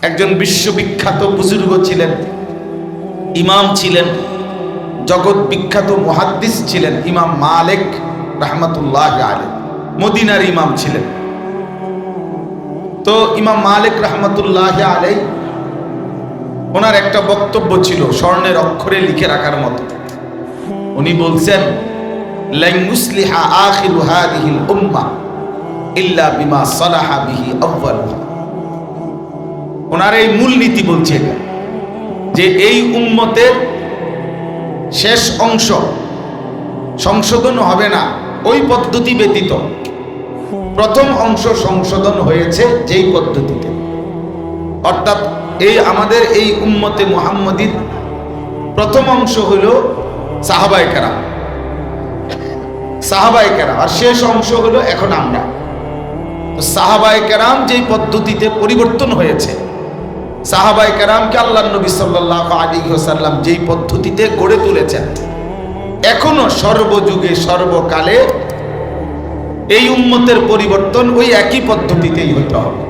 একজন বিশ্ববিখ্যাত বুজুর্গ ছিলেন, ইমাম ছিলেন, জগৎ বিখ্যাত মুহাদ্দিস ছিলেন ইমাম মালিক রাহমাতুল্লাহ আলাইহি। মদিনার ইমাম ছিলেন। তো ইমাম মালিক রাহমাতুল্লাহ আলাইহি ওনার একটা বক্তব্য ছিল স্বর্ণের অক্ষরে লিখে রাখার মতো। উনি বলছেন, লান ইউসলিহা আখিরু হাদিহিল উম্মাহ ইল্লা বিমা সালাহা বিহি আউয়ালুহা। ওনার এই মূলনীতি বলছে যে এই উম্মতের শেষ অংশ সংশোধন হবে না ওই পদ্ধতি ব্যতীত প্রথম অংশ সংশোধন হয়েছে যেই পদ্ধতিতে। অর্থাৎ আমাদের এই উম্মতে মুহাম্মাদীর প্রথম অংশ হলো সাহাবায়ে কেরাম, আর শেষ অংশ হলো এখন আমরা। সাহাবায়ে কেরাম যেই পদ্ধতিতে পরিবর্তন হয়েছে, সাহাবায়ে কেরামকে আল্লাহর নবী সাল্লাল্লাহু আলাইহি ওয়াসাল্লাম যেই পদ্ধতিতে গড়ে তুলেছেন, এখনো সর্বযুগে সর্বকালে এই উম্মতের পরিবর্তন ওই একই পদ্ধতিতেই হতে হবে।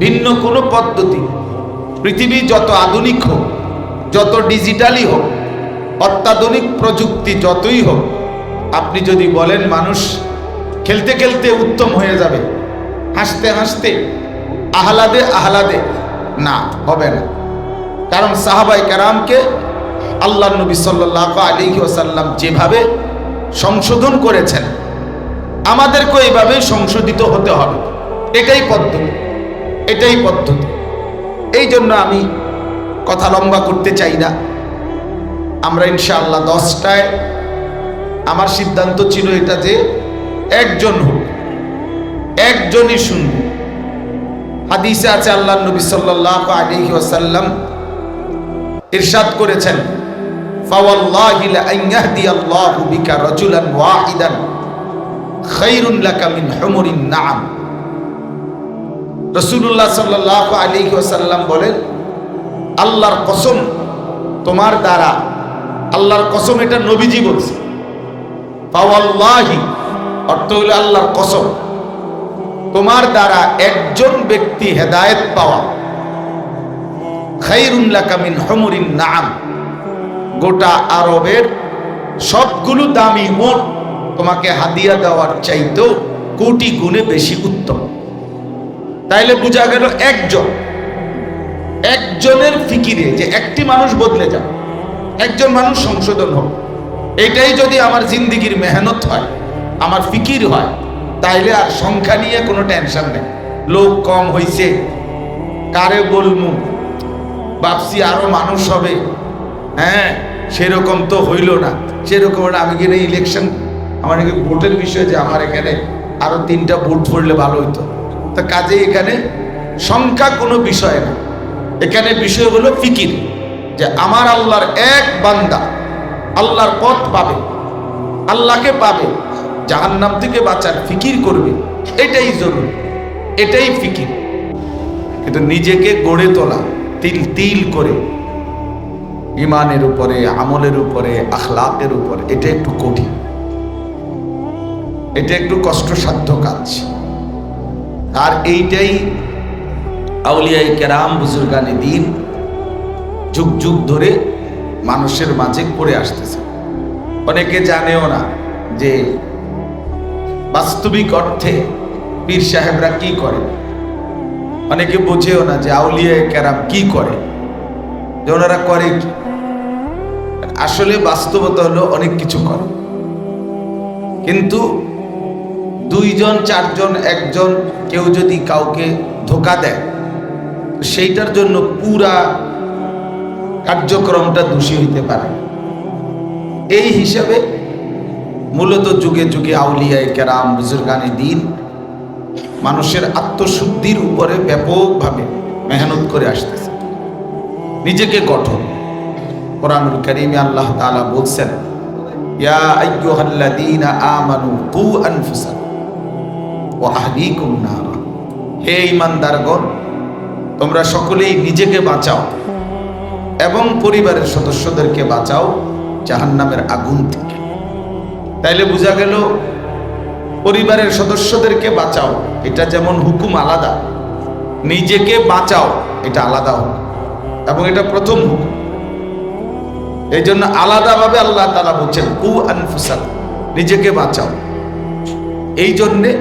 ভিন্ন কোনো পদ্ধতি, পৃথিবী যত আধুনিক হোক, যত ডিজিটালি হোক, অত্যাধুনিক প্রযুক্তি যতই হোক, আপনি যদি বলেন মানুষ খেলতে খেলতে উত্তম হয়ে যাবে, হাসতে হাসতে আহ্লাদে আহ্লাদে, না, হবে না। কারণ সাহাবায়ে কেরামকে আল্লাহর নবী সাল্লাল্লাহু আলাইহি ওয়াসাল্লাম যেভাবে সংশোধন করেছেন, আমাদেরকে এইভাবে সংশোধিত হতে হবে। এটাই পদ্ধতি। এই জন্য আমি কথা লম্বা করতে চাই না। আমরা ইনশাআল্লাহ 10টায়, আমার সিদ্ধান্ত ছিল এটা যে একজন হোক, একজনই শুনবে। হাদিসে আছে আল্লাহর নবী সাল্লাল্লাহু আলাইহি ওয়াসাল্লাম ইরশাদ করেছেন, ফাওয়াল্লাহি লা আন ইয়াহদিয়াল্লাহু বিকা রাজুলান ওয়াহিদান খায়রুন লাকা মিন হুমুরিন নাআম। রাসূলুল্লাহ সাল্লাল্লাহু আলাইহি ওয়াসাল্লাম বলেন, আল্লাহর কসম তোমার দ্বারা, আল্লাহর কসম, এটা নবীজি বলছে। ফাওয়াল্লাহি অর্থ হলো আল্লাহর কসম, তোমার দ্বারা একজন ব্যক্তি হেদায়েত পাওয়া খায়রুন লাকা মিন হুমুরিন নাআম, গোটা আরবের সবগুলো দামি উট তোমাকে হাদিয়া দেওয়ার চাইতেও কোটি গুণে বেশি উত্তম। তাইলে বোঝা গেল একজনের ফিকিরে যে একটি মানুষ বদলে যাবে, একজন মানুষ সংশোধন হোক, এটাই যদি আমার জিন্দিগির মেহনত হয়, আমার ফিকির হয়, তাইলে আর সংখ্যা নিয়ে কোনো টেনশন নেই। লোক কম হইছে, কারে বলমু, ভাবছি আরো মানুষ হবে, হ্যাঁ সেরকম তো হইল না, সেরকম আমি কিনে ইলেকশন, আমার ভোটের বিষয় যে আমার এখানে আরো 3টা ভোট পড়লে ভালো হইতো। তো কাজে এখানে সংখ্যা কোনো বিষয় না, এখানে বিষয় হলো ফিকির, যে আমার আল্লাহর এক বান্দা আল্লাহর পথ পাবে, আল্লাহকে পাবে, জাহান্নাম থেকে বাঁচার ফিকির করবে, এটাই জরুরি, এটাই ফিকির। কিন্তু নিজেকে গড়ে তোলা তিল তিল করে ঈমানের উপরে, আমলের উপরে, আখলাকের উপরে, এটা একটু কঠিন, এটা একটু কষ্টসাধ্য কাজ। আর এইটাই আউলিয়ায়ে কেরাম বুজুর্গানে দ্বীন যুগ যুগ ধরে মানুষের মাঝে করে আসতেছে। অনেকে জানেও না যে বাস্তবিক অর্থে পীর সাহেবরা কি করে, অনেকে বোঝেও না যে আউলিয়ায়ে কেরাম কি করে, যে ওনারা করে কি। আসলে বাস্তবতা হলো অনেক কিছু করে, কিন্তু 2 জন 4 জন, একজন কেউ যদি কাউকে ধোঁকা দেয়, সেইটার জন্য পুরা কার্যক্রমটা দোষী হইতে পারে। এই হিসাবে মূলত যুগে যুগে আউলিয়ায়ে কেরাম বুজুর্গানে দ্বীন মানুষের আত্মশুদ্ধির উপরে ব্যাপকভাবে মেহনত করে আসতেছে, নিজেকে গঠন। কোরআনুল কারীমে আল্লাহ তাআলা বলছেন, ইয়া আইয়ুহাল্লাযীনা আমানু কু আনফুসাকুম ওয়া আহলিকুম নারা, হে ঈমানদারগণ, তোমরা সকলেই নিজেকে বাঁচাও এবং পরিবারের সদস্যদেরকে বাঁচাও জাহান্নামের আগুন থেকে। তাইলে বোঝা গেল পরিবারের সদস্যদেরকে বাঁচাও, এটা যেমন হুকুম আলাদা, নিজেকে বাঁচাও, এটা আলাদা হোক, এবং এটা প্রথম হোক। এই জন্য আলাদাভাবে আল্লাহ তাআলা বলছেন কু আনফুসাকুম, নিজেকে বাঁচাও। এই জন্যে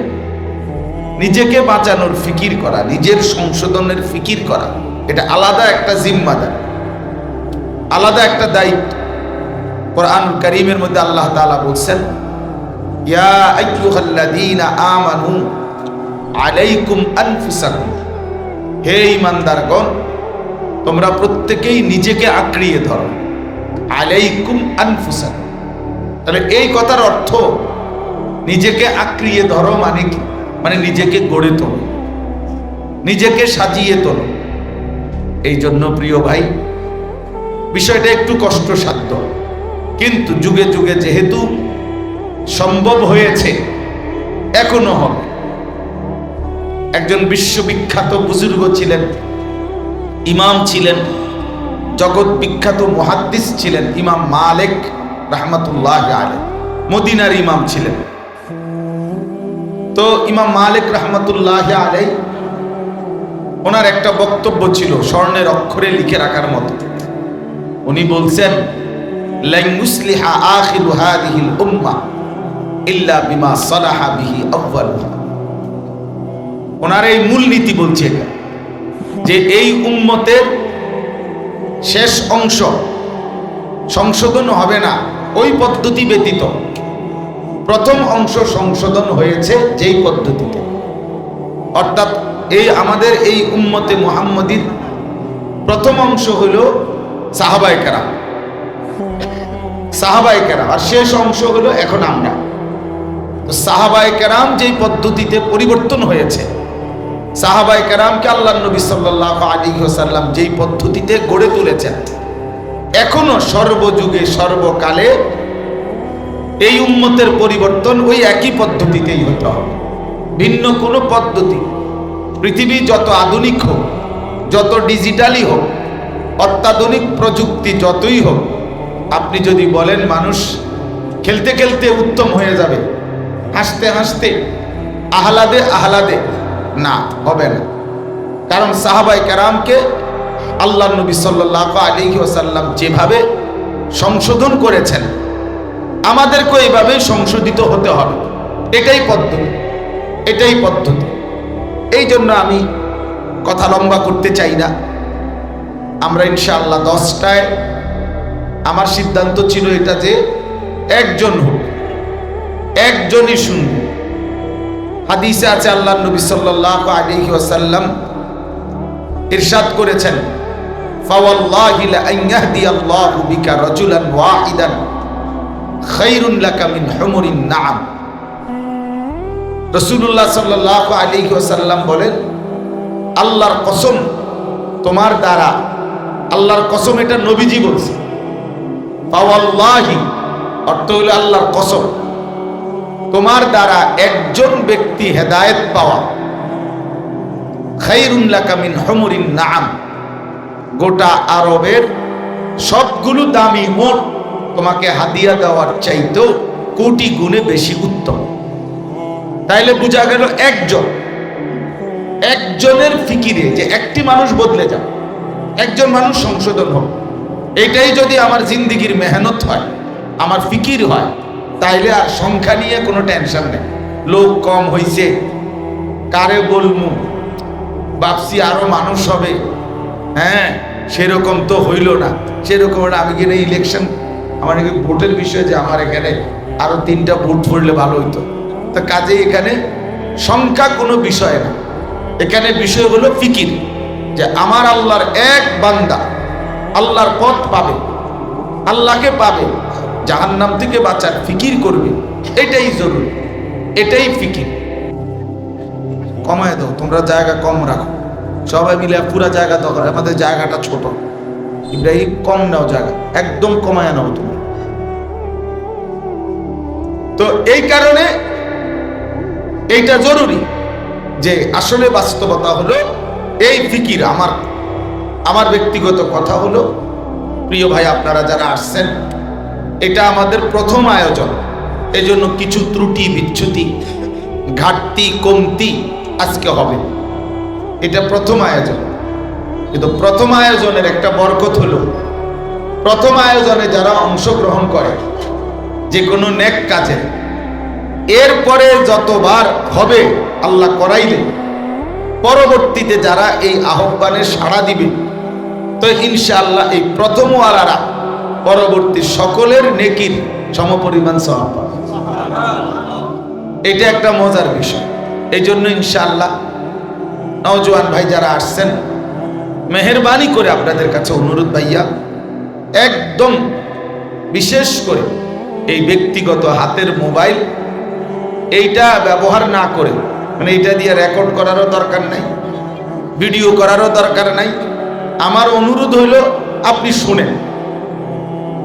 নিজেকে বাঁচানোর ফিকির করা, নিজের সংশোধনের ফিকির করা, এটা আলাদা একটা জিম্মাদার, আলাদা একটা দায়িত্ব। কোরআন কারীমের মধ্যে আল্লাহ তাআলা বলছেন ইয়া আইয়ুহাল্লাযীনা আমানু আলাইকুম আনফুসাকুম, হে ঈমানদারগণ তোমরা প্রত্যেকেই নিজেকে আঁকড়িয়ে ধরো। আলাইকুম আনফুসাকুম, তাহলে এই কথার অর্থ নিজেকে আঁকড়িয়ে ধরো মানে কি? মানে নিজেকে গড়ে তোলো, নিজেকে সাজিয়ে তোলো। এই জন্য প্রিয় ভাই, বিষয়টা একটু কষ্টসাধ্য, কিন্তু যুগে যুগে যেহেতু সম্ভব হয়েছে, এখনো হবে। একজন বিশ্ববিখ্যাত বুজুর্গ ছিলেন, ইমাম ছিলেন, জগৎ বিখ্যাত মুহাদ্দিস ছিলেন ইমাম মালিক রাহমাতুল্লাহ আলাইহি, মদিনার ইমাম ছিলেন। তো ইমাম মালিক রাহমাতুল্লাহ আলাইহি ওনার একটা বক্তব্য ছিল স্বর্ণের অক্ষরে লিখে রাখার মতো। উনি বলছেন লান ইউসলিহা আখিরু হাদিহিল উম্মাহ ইল্লা বিমা সালাহা বিহি আউয়ালুহা। ওনার এই মূলনীতি বলছে এটা, যে এই উম্মতের শেষ অংশ সংশোধন হবে না ওই পদ্ধতি ব্যতীত প্রথম অংশ সংশোধন হয়েছে যেই পদ্ধতিতে। অর্থাৎ আমাদের এই উম্মতে মুহাম্মদীর প্রথম অংশ হলো সাহাবায়ে কেরাম, আর শেষ অংশ হলো এখন আমরা। তো সাহাবায়ে কেরাম যেই পদ্ধতিতে পরিবর্তন হয়েছে, সাহাবায়ে কেরামকে আল্লাহর নবী সাল্লাল্লাহু আলাইহি ওয়াসাল্লাম যেই পদ্ধতিতে গড়ে তুলেছেন, এখনো সর্বযুগে সর্বকালে এই উম্মতের পরিবর্তন ওই একই পদ্ধতিতেই হতে হবে। ভিন্ন কোনো পদ্ধতি, পৃথিবী যত আধুনিক হোক, যত ডিজিটালি হোক, অত্যাধুনিক প্রযুক্তি যতই হোক, আপনি যদি বলেন মানুষ খেলতে খেলতে উত্তম হয়ে যাবে, হাসতে হাসতে আহ্লাদে আহ্লাদে, না, হবে না। কারণ সাহাবায়ে কেরামকে আল্লাহর নবী সাল্লাল্লাহু আলাইহি ওয়াসাল্লাম যেভাবে সংশোধন করেছেন, আমাদেরকে এইভাবে সংশোধিত হতে হবে। এটাই পদ্ধতি, এটাই পদ্ধতি। এই জন্য আমি কথা লম্বা করতে চাই না। আমরা ইনশাআল্লাহ 10টায়, আমার সিদ্ধান্ত ছিল এটা যে একজন হোক, একজনই শুনবে। হাদিসে আছে আল্লাহর নবী সাল্লাল্লাহু আলাইহি ওয়াসাল্লাম ইরশাদ করেছেন ফাওয়াল্লাহি লা আন ইয়াহদিয়াল্লাহু বিকা রাজুলান ওয়াহিদান খায়রুন লাকা মিন হুমুরিন নাআম। রাসূলুল্লাহ সাল্লাল্লাহু আলাইহি ওয়াসাল্লাম বলেন, আল্লাহর কসম তোমার দ্বারা, আল্লাহর কসম, এটা নবীজি বলছে। ফাওয়াল্লাহি অর্থ হলো আল্লাহর কসম, তোমার দ্বারা একজন ব্যক্তি হেদায়েত পাওয়া খায়রুন লাকা মিন হুমুরিন নাআম, গোটা আরবের সবগুলো দামি উট তোমাকে হাদিয়া দেওয়ার চাইতেও কোটি গুণে বেশি উত্তম। তাইলে বোঝা গেল একজনের ফিকিরে যে একটি মানুষ বদলে যাবে, একজন মানুষ সংশোধন হোক, এটাই যদি আমার জিন্দিগির মেহনত হয়, আমার ফিকির হয়, তাইলে আর সংখ্যা নিয়ে কোনো টেনশন নেই। লোক কম হইছে, কারে বলমু, ভাবছি আরো মানুষ হবে, হ্যাঁ সেরকম তো হইল না, সেরকম আমি কিনা ইলেকশন, আমার ভোটের বিষয়ে যে আমার এখানে আরো 3টা ভোট পড়লে ভালো হইতো। তো কাজে এখানে সংখ্যা কোনো বিষয় না, এখানে বিষয় হলো ফিকির, যে আমার আল্লাহর এক বান্দা আল্লাহর পথ পাবে, আল্লাহকে পাবে, জাহান্নাম থেকে বাঁচার ফিকির করবে, এটাই জরুরি, এটাই ফিকির। কমায় দাও, তোমরা জায়গা কম রাখো, সবাই মিলে পুরা জায়গা দরকার, আমাদের জায়গাটা ছোট। ইব্রাহিম কম নাও জায়গা, একদম কমায় নাও তুমি। তো এই কারণে এইটা জরুরি যে আসলে বাস্তবতা হলো এই ফিকির। আমার ব্যক্তিগত কথা হলো, প্রিয় ভাই আপনারা যারা আসছেন, এটা আমাদের প্রথম আয়োজন, এজন্য কিছু ত্রুটি বিচ্যুতি ঘাটতি কমতি আজকে হবে। এটা প্রথম আয়োজন। কিন্তু প্রথম আয়োজনের একটা বরকত হলো, প্রথম আয়োজনে যারা অংশগ্রহণ করে যে কোনো নেক কাজে, এরপরে যতবার হবে আল্লাহ করাইলে পরবর্তীতে যারা এই আহ্বানে সাড়া দিবে, তো ইনশাআল্লাহ এই প্রথম ওয়ালারা পরবর্তী সকলের নেকির সমপরিমাণ সওয়াব পাবে। এটা একটা মজার বিষয়। এই জন্য ইনশাআল্লাহ নওজোয়ান ভাই যারা আসছেন, মেহেরবানি করে আপনাদের কাছে অনুরোধ ভাইয়া, একদম বিশেষ করে এই ব্যক্তিগত হাতের মোবাইল এইটা ব্যবহার না করে, মানে এইটা দিয়ে রেকর্ড করারও দরকার নাই, ভিডিও করারও দরকার নাই। আমার অনুরোধ হইল আপনি শুনেন।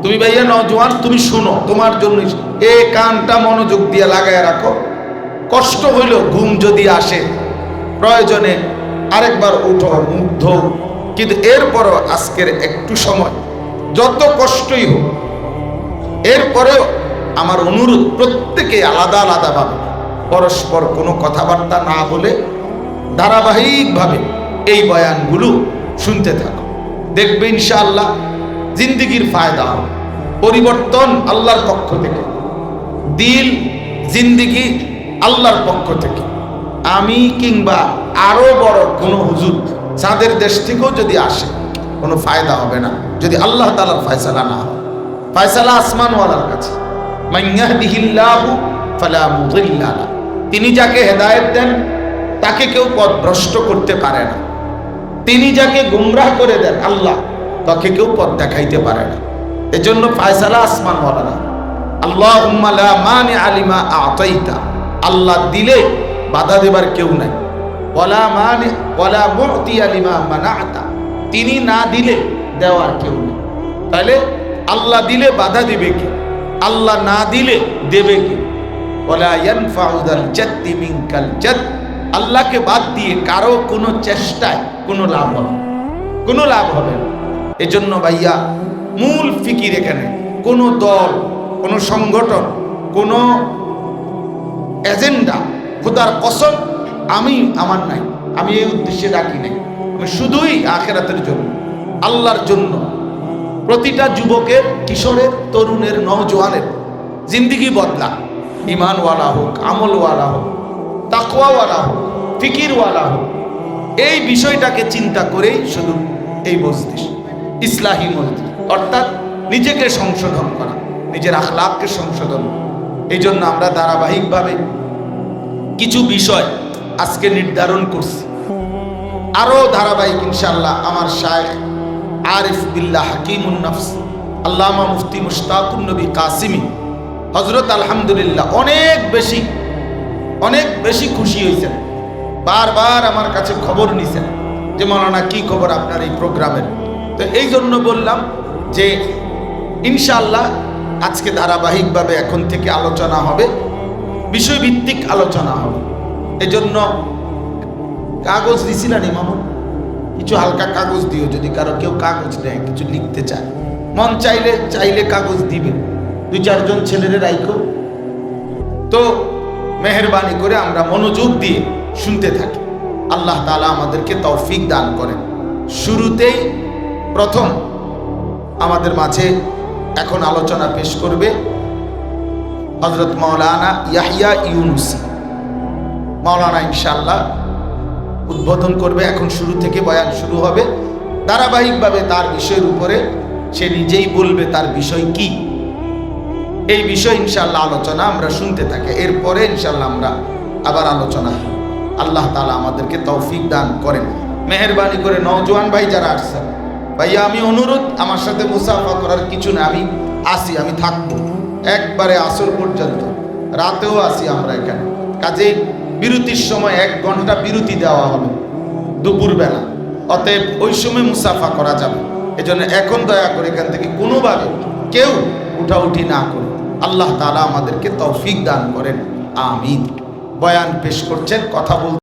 তুমি ভাইয়া নওজোয়ান, তুমি শুনো, তোমার জন্য এই কানটা মনোযোগ দিয়ে লাগায় রাখো। কষ্ট হইল, ঘুম যদি আসে প্রয়োজনে আরেকবার উঠো, মুখ ধো, কিন্তু এরপরও আজকের একটু সময় যত কষ্টই হোক, এরপরেও আমার অনুরোধ প্রত্যেকে আলাদা আলাদাভাবে পরস্পর কোনো কথাবার্তা না বলে ধারাবাহিকভাবে এই বয়ানগুলো শুনতে থাকো। দেখবে ইনশাআল্লাহ জিন্দিগির ফায়দা হবে, পরিবর্তন আল্লাহর পক্ষ থেকে, দিল জিন্দিগি আল্লাহর পক্ষ থেকে। আমি কিংবা আরো বড় কোনো হুজুর চাঁদের দেশ থেকেও যদি আসে কোনো ফায়দা হবে না যদি আল্লাহ তাআলার ফয়সালা না হয়। ফয়সালা আসমানওয়ালার কাছে। মান ইয়াহদিহিল্লাহু ফালা মুদিল্লা লাহু, তিনি যাকে হেদায়েত দেন তাকে কেউ পথভ্রষ্ট করতে পারে না। তিনি যাকে গুমরাহ করে দেন আল্লাহ, তাকে কেউ পথ দেখাইতে পারে না। এজন্য ফয়সালা আসমানওয়ালা। আল্লাহুম্মা লা মানিআ লিমা আ'তাইতা, আল্লাহ দিলে বাধা দেবার কেউ নাই। ওয়ালা মানি ওয়ালা মু'তিয়া লিমা মানা'তা, তিনি না দিলে দেওয়ার কেউ নেই। তাহলে আল্লাহ দিলে বাধা দিবে কে? আল্লাহ না দিলে দেবে কে? ওয়ালা ইয়ানফাউ যাল জাদ্দি মিনকাল জাদ, আল্লাহকে বাদ দিয়ে কারো কোনো চেষ্টায় কোনো লাভ হবে, কোনো লাভ হবে না। এজন্য ভাইয়া মূল ফিকির এখানে কোনো দল, কোনো সংগঠন, কোনো এজেন্ডা, খোদার কসম আমি আমার নাই, আমি এই উদ্দেশ্যে ডাকি নাই। আমি শুধুই আখিরাতের জন্য, আল্লাহর জন্য প্রতিটা যুবকের, কিশোরের, তরুণের, নওজোয়ানের জিন্দিগি বদলা, ইমানওয়ালা হোক, আমলওয়ালা হোক, তাকওয়াওয়ালা হোক, ফিকিরওয়ালা হোক, এই বিষয়টাকে চিন্তা করেই শুধু এই মজলিস, ইসলাহী মজলিস, অর্থাৎ নিজেকে সংশোধন করা, নিজের আখলাককে সংশোধন। এই জন্য আমরা ধারাবাহিকভাবে কিছু বিষয় আজকে নির্ধারণ করছি। আরো ধারাবাহিক ইনশাআল্লাহ আমার শায়েখ আরিফ বিল্লাহ হাকিমুন নফস আল্লামা মুফতি মুশতাকুন নবী কাসিমি হযরত আলহামদুলিল্লাহ অনেক বেশি খুশি হয়েছেন। বারবার আমার কাছে খবর নিছেন যে মাওলানা কি খবর আপনার এই প্রোগ্রামের। তো এই জন্য বললাম যে ইনশাআল্লাহ আজকে ধারাবাহিকভাবে এখন থেকে আলোচনা হবে, বিষয়ভিত্তিক আলোচনা হবে। এজন্য কাগজ দিছিলেন মামুন, কিছু হালকা কাগজ দিও, যদি কারো কেউ কাগজ নেয় কিছু লিখতে চায়, মন চাইলে কাগজ দিবে, 2-4 জন ছেলেরে রাইখো। তো মেহেরবানি করে আমরা মনোযোগ দিয়ে শুনতে থাকি। আল্লাহ তাআলা আমাদেরকে তৌফিক দান করেন। শুরুতেই প্রথম আমাদের মাঝে এখন আলোচনা পেশ করবে হযরত মাওলানা ইয়াহইয়া ইউনুসী। মাওলানা ইনশাআল্লাহ উদ্বোধন করবে। এখন শুরু থেকে বয়ান শুরু হবে, ধারাবাহিকভাবে তার বিষয়ের উপরে সে নিজেই বলবে তার বিষয় কি। এই বিষয় ইনশাআল্লাহ আলোচনা আমরা শুনতে থাকি, এরপরে ইনশাআল্লাহ আমরা আবার আলোচনা। আল্লাহ তাআলা আমাদেরকে তৌফিক দান করেন। মেহেরবানি করে নওজোয়ান ভাই যারা আসছেন, ভাইয়া আমি অনুরোধ, আমার সাথে মুসাফা করার কিছু না, আমি আসি, আমি থাকবো একবারে আসর পর্যন্ত, রাতেও আসি আমরা এখানে। কাজেই বিরতির সময় 1 ঘন্টা বিরতি দেওয়া হবে দুপুরবেলা, অতএব ওই সময় মুসাফা করা যাবে। এজন্য এখন দয়া করে এখান থেকে কোনোভাবে কেউ উঠাউঠি না করে। আল্লাহ তাআলা আমাদেরকে তৌফিক দান করেন, আমিন। বয়ান পেশ করছেন, কথা বলছেন।